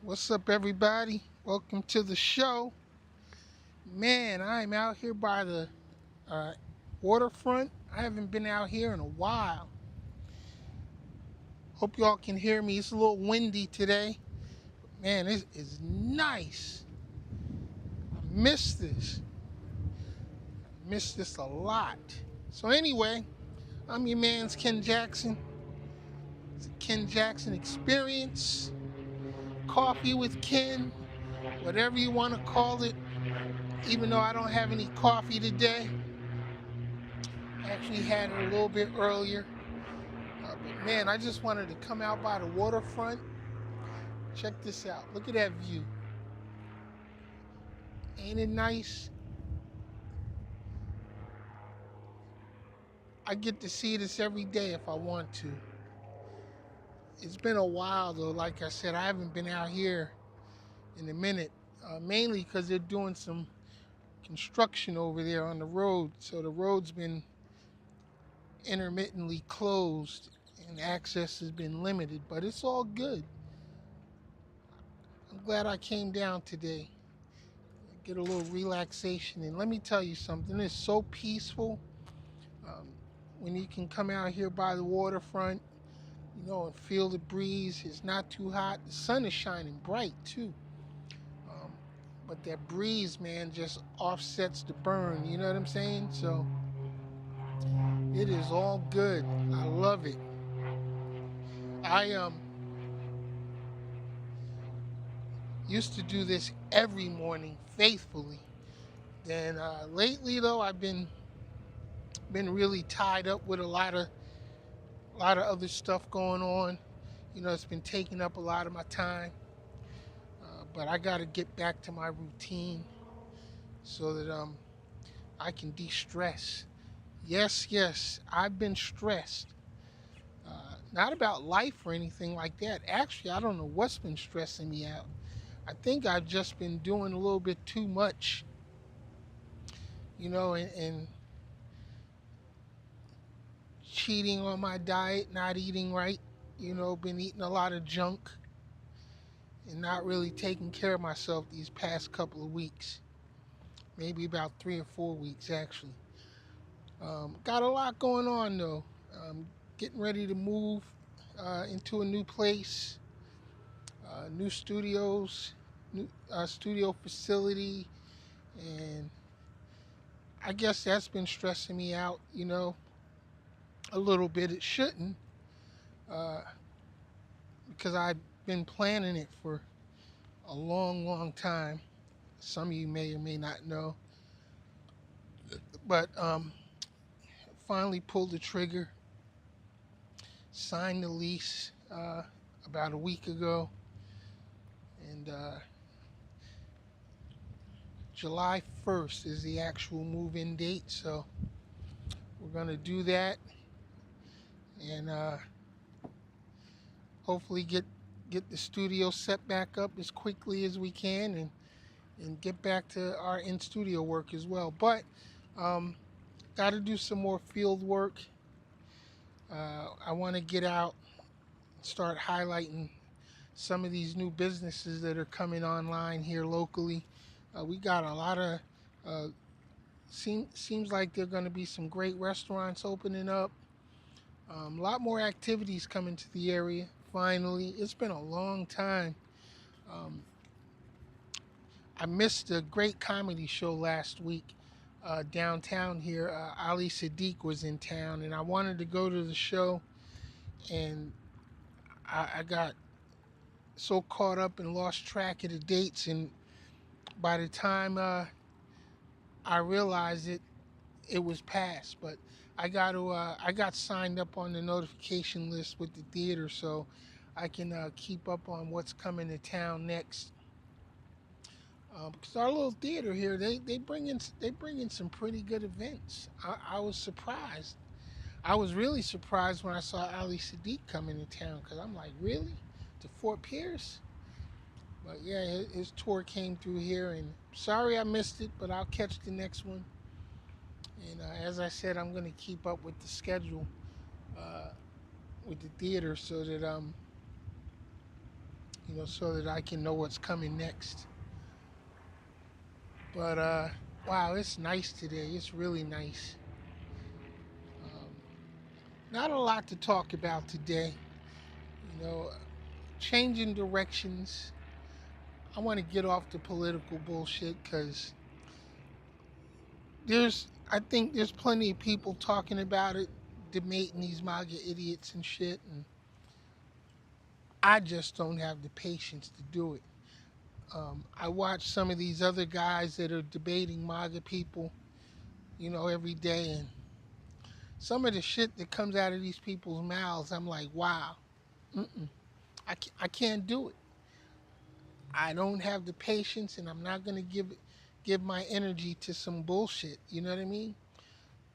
What's up, everybody? Welcome to the show. Man, I'm out here by the uh, waterfront. I haven't been out here in a while. Hope y'all can hear me. It's a little windy today. Man, it is nice. I miss this. Miss this a lot. So, anyway, I'm your man's Ken Jackson. It's a Ken Jackson experience. Coffee with Ken, whatever you want to call it. Even though I don't have any coffee today, I actually had it a little bit earlier. But man, I just wanted to come out by the waterfront. Check this out. Look at that view. Ain't it nice? I get to see this every day if I want to. It's been a while though. Like I said, I haven't been out here in a minute. Mainly because they're doing some construction over there on the road. So the road's been intermittently closed and access has been limited. But it's all good. I'm glad I came down today. Get a little relaxation. And let me tell you something, it's so peaceful um, when you can come out here by the waterfront, and feel the breeze. It's not too hot. The sun is shining bright too. Um, but that breeze, man, just offsets the burn. You know what I'm saying? So it is all good. I love it. I used to do this every morning faithfully. Then lately, though, I've been really tied up with a lot of other stuff going on. It's been taking up a lot of my time. But I got to get back to my routine so that I can de-stress. Yes, yes, I've been stressed. Not about life or anything like that. Actually, I don't know what's been stressing me out. I think I've just been doing a little bit too much, and cheating on my diet, not eating right. Been eating a lot of junk and not really taking care of myself these past couple of weeks. Maybe about 3 or 4 weeks, actually. Got a lot going on, though. Getting ready to move into a new place, new studios, new studio facility, and I guess that's been stressing me out, a little bit. It shouldn't, uh, because I've been planning it for a long, long time. Some of you may or may not know, but finally pulled the trigger, signed the lease about a week ago, and July 1st is the actual move-in date. So we're gonna do that, and hopefully get the studio set back up as quickly as we can, and get back to our in-studio work as well. But um, got to do some more field work. I want to get out, start highlighting some of these new businesses that are coming online here locally. We got a lot of uh, seems like there are going to be some great restaurants opening up. A lot more activities coming to the area. Finally, it's been a long time. Um, I missed a great comedy show last week downtown here. Ali Sadiq was in town, and I wanted to go to the show, and I got so caught up and lost track of the dates. And by the time I realized it was past. But I got signed up on the notification list with the theater, so I can keep up on what's coming to town next. Because our little theater here, they bring in some pretty good events. I was surprised. I was really surprised when I saw Ali Sadiq come into town, because I'm like, really, to Fort Pierce? But yeah, his tour came through here, and sorry I missed it, but I'll catch the next one. And as I said, I'm going to keep up with the schedule with the theater, so that so that I can know what's coming next. But wow, it's nice today. It's really nice. Um, Not a lot to talk about today. You know, changing directions. I want to get off the political bullshit because I think there's plenty of people talking about it, debating these MAGA idiots and shit, and I just don't have the patience to do it. I watch some of these other guys that are debating MAGA people, every day, and some of the shit that comes out of these people's mouths, I'm like, wow, mm-mm, I can't do it. I don't have the patience, and I'm not gonna give my energy to some bullshit. You know what I mean?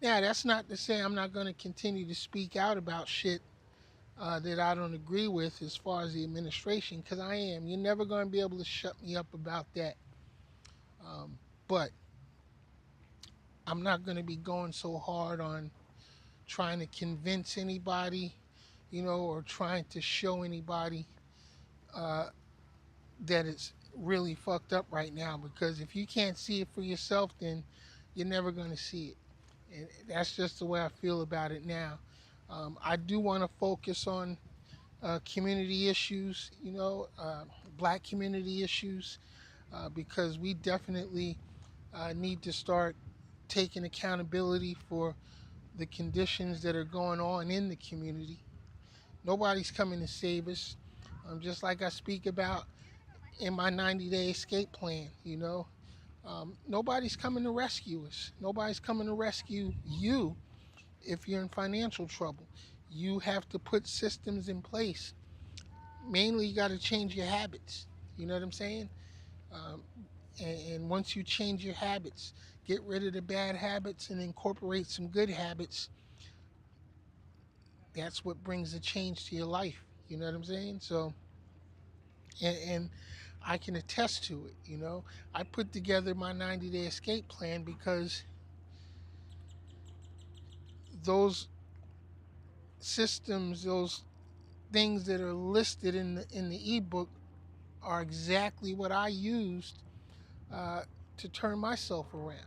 Yeah, that's not to say I'm not gonna continue to speak out about shit that I don't agree with as far as the administration, because I am. You're never gonna be able to shut me up about that. But I'm not gonna be going so hard on trying to convince anybody, or trying to show anybody uh, that it's really fucked up right now. Because if you can't see it for yourself, then you're never going to see it. And that's just the way I feel about it now. I do want to focus on community issues, black community issues, because we definitely need to start taking accountability for the conditions that are going on in the community. Nobody's coming to save us. Just like I speak about in my 90-day escape plan, nobody's coming to rescue us. Nobody's coming to rescue you if you're in financial trouble. You have to put systems in place. Mainly, you got to change your habits. You know what I'm saying? Um, and once you change your habits, get rid of the bad habits and incorporate some good habits, that's what brings a change to your life. You know what I'm saying? So, and I can attest to it. I put together my 90-day escape plan because those systems, those things that are listed in the ebook, are exactly what I used uh, to turn myself around.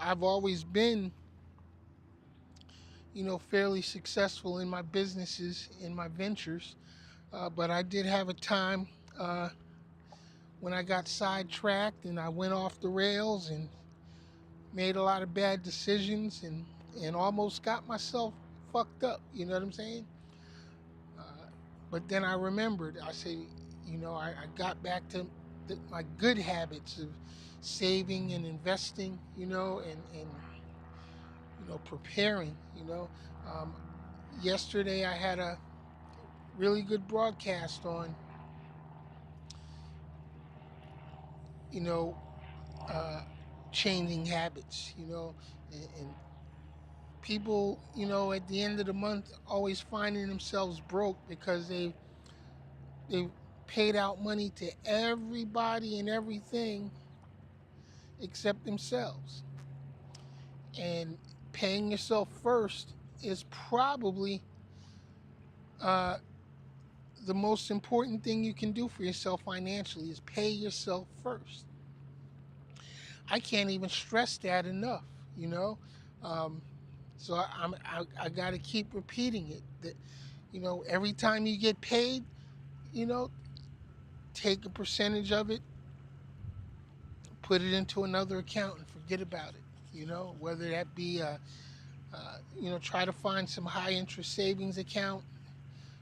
I've always been, fairly successful in my businesses, in my ventures, but I did have a time uh, when I got sidetracked and I went off the rails and made a lot of bad decisions and almost got myself fucked up. You know what I'm saying? Uh, but then I remembered. I said, I got back to my good habits of saving and investing, and preparing. Um, Yesterday I had a really good broadcast on, you know, uh, changing habits. And people, at the end of the month, always finding themselves broke because they paid out money to everybody and everything except themselves. And paying yourself first is probably uh, the most important thing you can do for yourself financially is pay yourself first. I can't even stress that enough, you know. Um, so I got to keep repeating it. That every time you get paid, you know, take a percentage of it, put it into another account, and forget about it. Whether that be try to find some high interest savings account,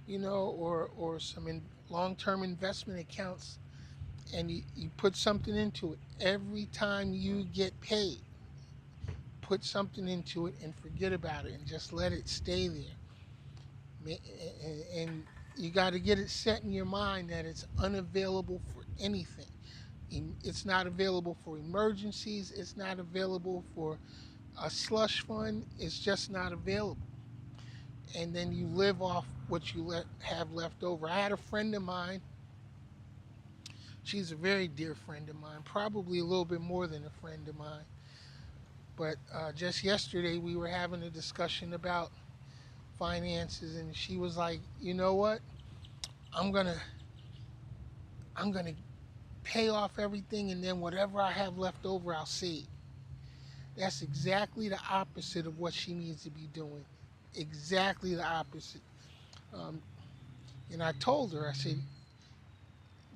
or some long term investment accounts, and you put something into it every time you get paid. Put something into it and forget about it, and just let it stay there. And you got to get it set in your mind that it's unavailable for anything. It's not available for emergencies. It's not available for a slush fund. It's just not available. And then you live off what you have left over. I had a friend of mine. She's a very dear friend of mine, probably a little bit more than a friend of mine. But just yesterday, we were having a discussion about finances, and she was like, "You know what? I'm gonna I'm going to pay off everything, and then whatever I have left over, I'll save. That's exactly the opposite of what she needs to be doing. Exactly the opposite. Um, and I told her, I said,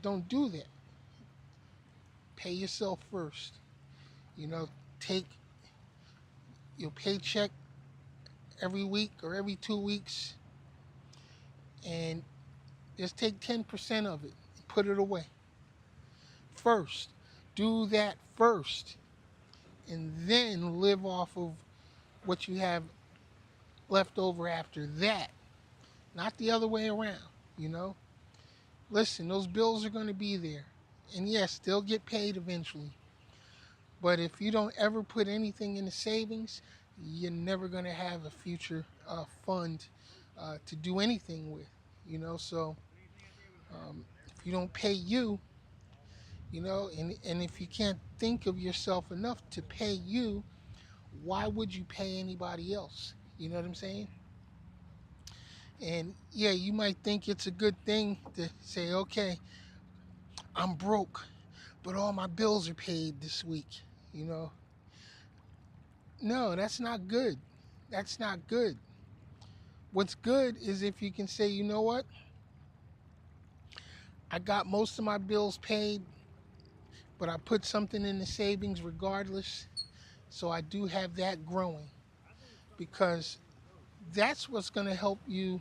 don't do that. Pay yourself first. You know, take your paycheck every week or every 2 weeks and just take 10% of it and put it away first. Do that first, and then live off of what you have left over after that, not the other way around, you know? Listen, those bills are going to be there. And yes, they'll get paid eventually. But if you don't ever put anything in the savings, you're never going to have a future fund to do anything with, you know? So if you don't pay you, you know, and if you can't think of yourself enough to pay you, why would you pay anybody else? You know what I'm saying? And yeah, you might think it's a good thing to say, okay, I'm broke, but all my bills are paid this week. You know, no, that's not good. That's not good. What's good is if you can say, you know what, I got most of my bills paid, but I put something in the savings regardless. So I do have that growing, because that's what's going to help you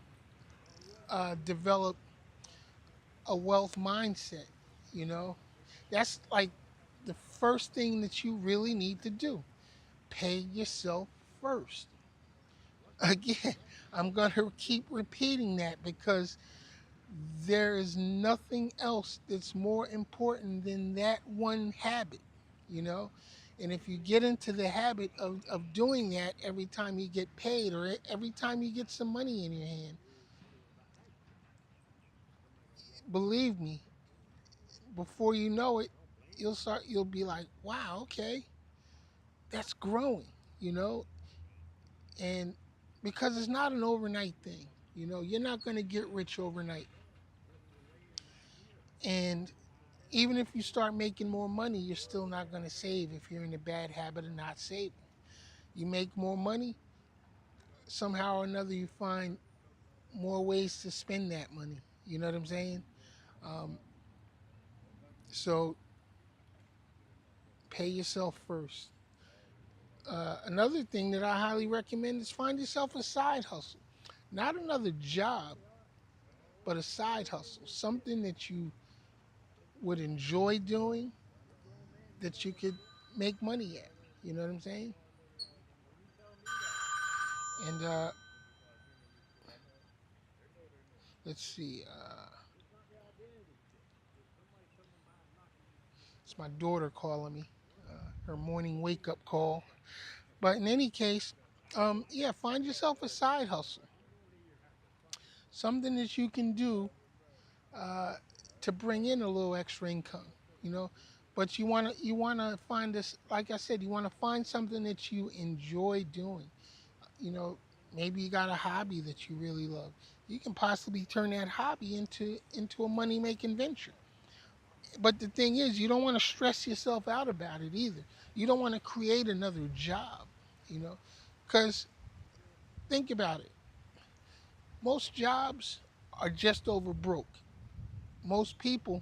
develop a wealth mindset. You know, that's like the first thing that you really need to do. Pay yourself first. Again, I'm going to keep repeating that because there is nothing else that's more important than that one habit, you know? And if you get into the habit of doing that every time you get paid or every time you get some money in your hand, believe me, before you know it, you'll be like, wow, okay, that's growing, you know? And because it's not an overnight thing, you know, you're not going to get rich overnight. And even if you start making more money, you're still not going to save if you're in a bad habit of not saving. You make more money, somehow or another, you find more ways to spend that money. You know what I'm saying? Um, so pay yourself first. Another thing that I highly recommend is find yourself a side hustle. Not another job, but a side hustle. Something that you would enjoy doing, that you could make money at. You know what I'm saying? And let's see. It's my daughter calling me, her morning wake up call. But in any case, yeah, find yourself a side hustle, something that you can do uh, to bring in a little extra income, you know. But you wanna find this, like I said, you wanna find something that you enjoy doing. You know, maybe you got a hobby that you really love. You can possibly turn that hobby into a money making venture. But the thing is, you don't want to stress yourself out about it either. You don't want to create another job, you know, because think about it. Most jobs are just over broke. Most people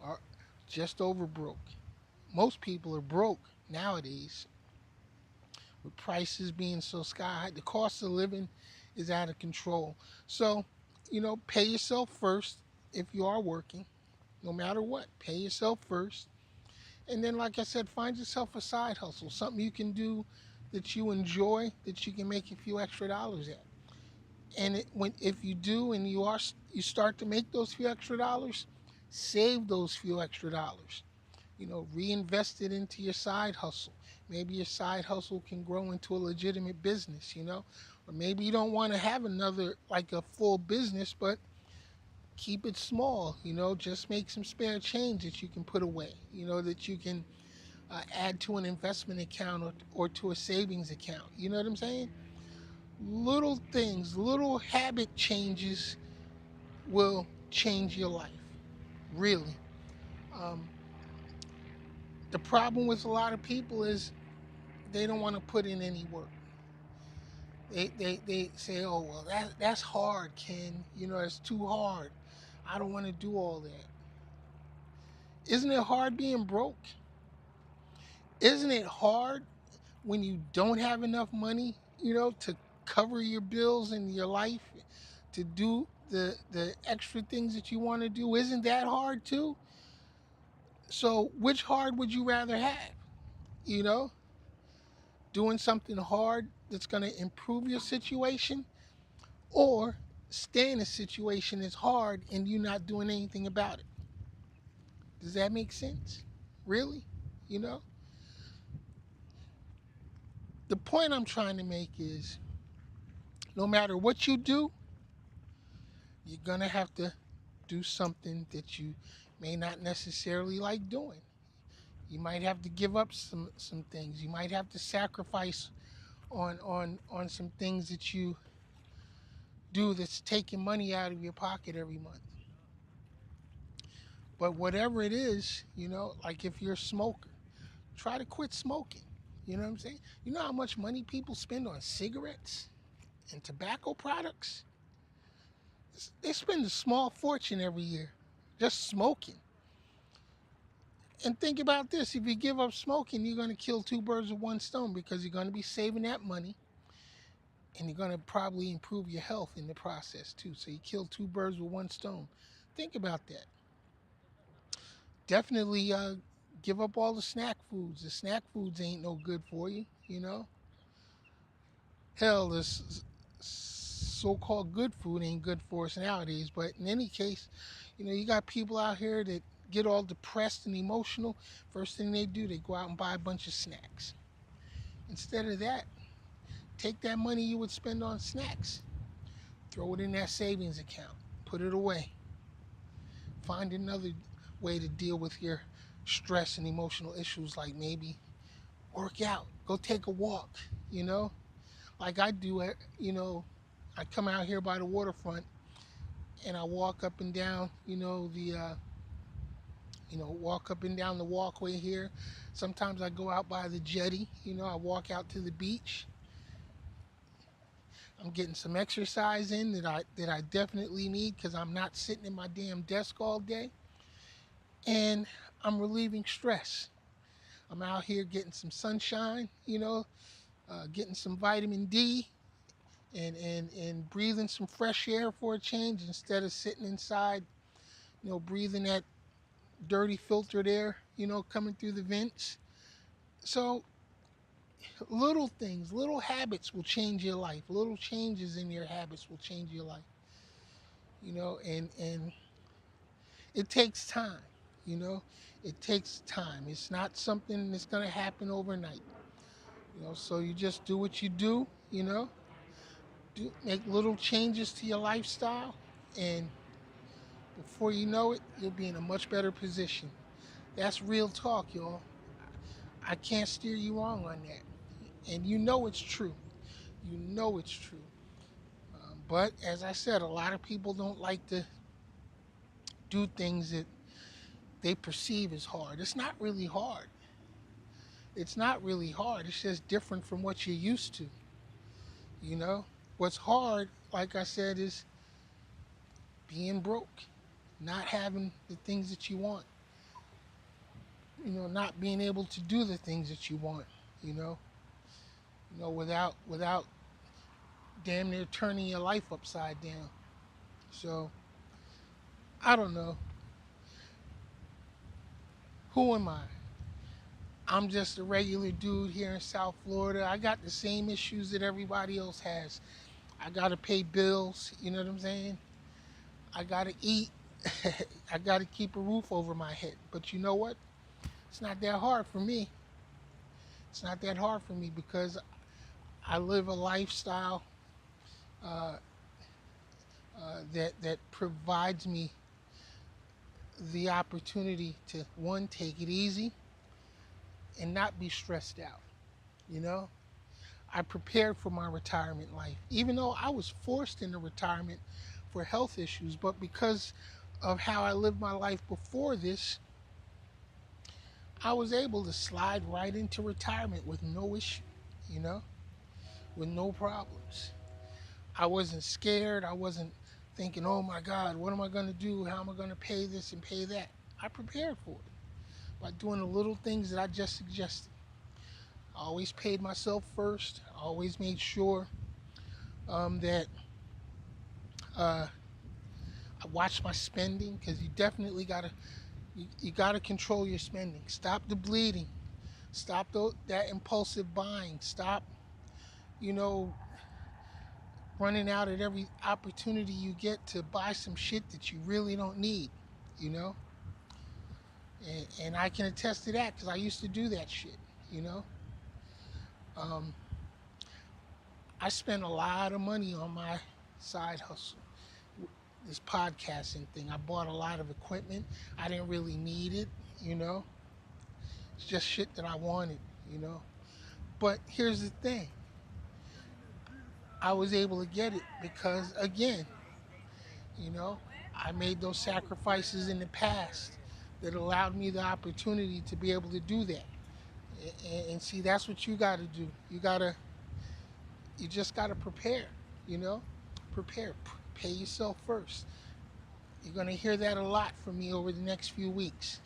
are just over broke. Most people are broke nowadays with prices being so sky high. The cost of living is out of control. So, you know, pay yourself first if you are working, no matter what. Pay yourself first. And then, like I said, find yourself a side hustle, something you can do that you enjoy, that you can make a few extra dollars at. And if you do, and you start to make those few extra dollars, save those few extra dollars. You know, reinvest it into your side hustle. Maybe your side hustle can grow into a legitimate business. You know, or maybe you don't want to have another like a full business, but keep it small. You know, just make some spare change that you can put away. You know, that you can add to an investment account or to a savings account. You know what I'm saying? Little things, little habit changes will change your life. really. Um, the problem with a lot of people is they don't want to put in any work. They say, oh, well, that's hard, Ken. You know, it's too hard. I don't want to do all that. Isn't it hard being broke? Isn't it hard when you don't have enough money, to cover your bills in your life, to do the extra things that you want to do? Isn't that hard too? So which hard would you rather have? You know, doing something hard that's going to improve your situation, or stay in a situation that's hard and you not doing anything about it? Does that make sense? Really? You know, the point I'm trying to make is no matter what you do, you're going to have to do something that you may not necessarily like doing. You might have to give up some things. You might have to sacrifice on some things that you do that's taking money out of your pocket every month. But whatever it is, like if you're a smoker, try to quit smoking. You know what I'm saying? You know how much money people spend on cigarettes and tobacco products? They spend a small fortune every year just smoking. And think about this: if you give up smoking, you're going to kill two birds with one stone, because you're going to be saving that money and you're going to probably improve your health in the process too. So you kill two birds with one stone. Think about that. Definitely give up all the snack foods. The snack foods ain't no good for you. Hell, this so-called good food ain't good for us nowadays. But in any case, you got people out here that get all depressed and emotional. First thing they do, they go out and buy a bunch of snacks. Instead of that, take that money you would spend on snacks, throw it in that savings account, put it away. Find another way to deal with your stress and emotional issues, like maybe work out, go take a walk, you know, like I do. I come out here by the waterfront and I walk up and down, walk up and down the walkway here. Sometimes I go out by the jetty, I walk out to the beach. I'm getting some exercise in that I definitely need, because I'm not sitting in my damn desk all day, and I'm relieving stress. I'm out here getting some sunshine, getting some vitamin D, and breathing some fresh air for a change, instead of sitting inside, breathing that dirty filtered air, coming through the vents. So little things, little habits will change your life. Little changes in your habits will change your life. And it takes time. You know, it takes time. It's not something that's gonna happen overnight. So you just do what you do. Make little changes to your lifestyle, and before you know it, you'll be in a much better position. That's real talk, y'all. I can't steer you wrong on that, and it's true. It's true. But as I said, a lot of people don't like to do things that they perceive as hard. It's not really hard. It's not really hard. It's just different from what you're used to. You know, what's hard, like I said, is being broke, not having the things that you want. Not being able to do the things that you want. You know, without damn near turning your life upside down. So I don't know. Who am I? I'm just a regular dude here in South Florida. I got the same issues that everybody else has. I gotta pay bills, you know what I'm saying? I gotta eat. I gotta keep a roof over my head. But you know what? It's not that hard for me. It's not that hard for me, because I live a lifestyle uh, that provides me the opportunity to, one, take it easy and not be stressed out. You know, I prepared for my retirement life, even though I was forced into retirement for health issues, but because of how I lived my life before this, I was able to slide right into retirement with no issue, you know, with no problems. I wasn't scared. I wasn't thinking, oh my God, what am I going to do? How am I going to pay this and pay that? I prepared for it by doing the little things that I just suggested. I always paid myself first. I always made sure that uh, I watched my spending, because you definitely you gotta control your spending. Stop the bleeding. Stop that impulsive buying. Stop, you know, running out at every opportunity you get to buy some shit that you really don't need, you know? And I can attest to that because I used to do that shit, you know? Um, I spent a lot of money on my side hustle, this podcasting thing. I bought a lot of equipment. I didn't really need it, you know? It's just shit that I wanted, you know? But here's the thing, I was able to get it because, again, you know, I made those sacrifices in the past that allowed me the opportunity to be able to do that. And see, that's what you got to do. You just got to prepare, you know, prepare, pay yourself first. You're going to hear that a lot from me over the next few weeks.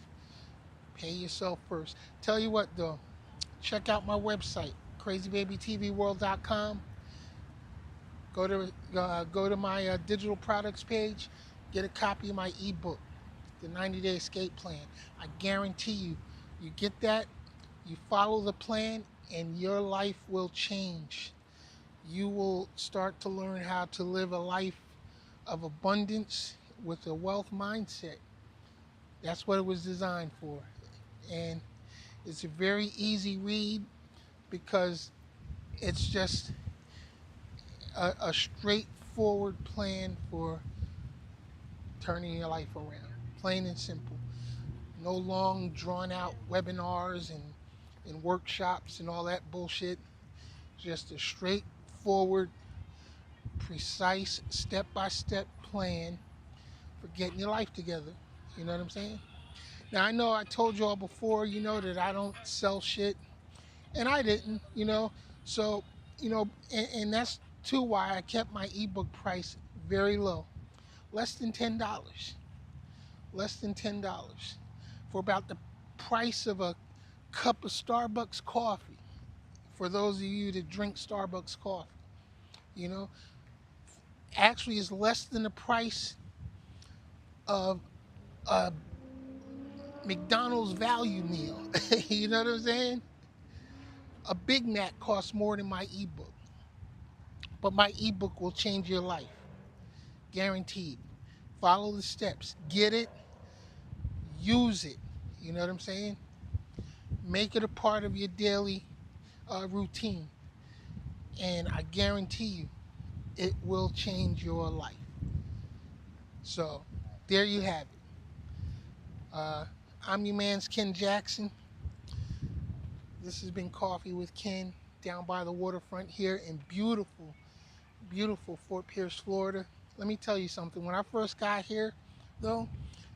Pay yourself first. Tell you what, though, check out my website, crazybabytvworld.com. Go to my digital products page, get a copy of my ebook, the 90-day escape plan. I guarantee you, you get that, you follow the plan, and your life will change. You will start to learn how to live a life of abundance with a wealth mindset. That's what it was designed for. And it's a very easy read because it's just a straightforward plan for turning your life around. Plain and simple. No long, drawn out webinars and workshops and all that bullshit. Just a straightforward, precise, step by step plan for getting your life together. You know what I'm saying? Now, I know I told y'all before, you know, that I don't sell shit, and I didn't, you know. So, you know, and that's too why I kept my ebook price very low, less than $10, less than $10, for about the price of a cup of Starbucks coffee. For those of you that drink Starbucks coffee, you know, actually is less than the price of a McDonald's value meal. You know what I'm saying? A Big Mac costs more than my ebook, but my ebook will change your life, guaranteed. Follow the steps, get it, use it. You know what I'm saying? Make it a part of your daily routine, and I guarantee you, it will change your life. So, there you have it. I'm your man's Ken Jackson. This has been Coffee with Ken down by the waterfront here in beautiful, beautiful Fort Pierce, Florida. Let me tell you something. When I first got here, though,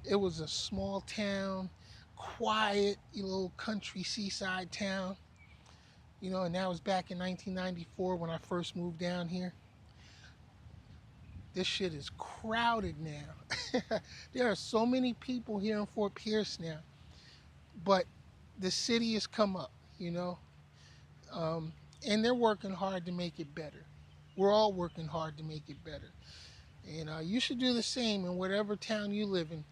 it was a small town, quiet, little country seaside town. You know, and that was back in 1994 when I first moved down here. This shit is crowded now. There are so many people here in Fort Pierce now, but the city has come up, you know, and they're working hard to make it better. We're all working hard to make it better. And you should do the same in whatever town you live in.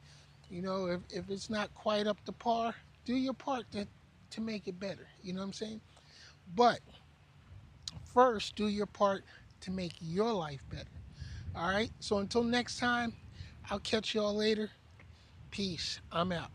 You know, if it's not quite up to par, do your part to make it better. You know what I'm saying? But first, do your part to make your life better. All right? So until next time, I'll catch y'all later. Peace. I'm out.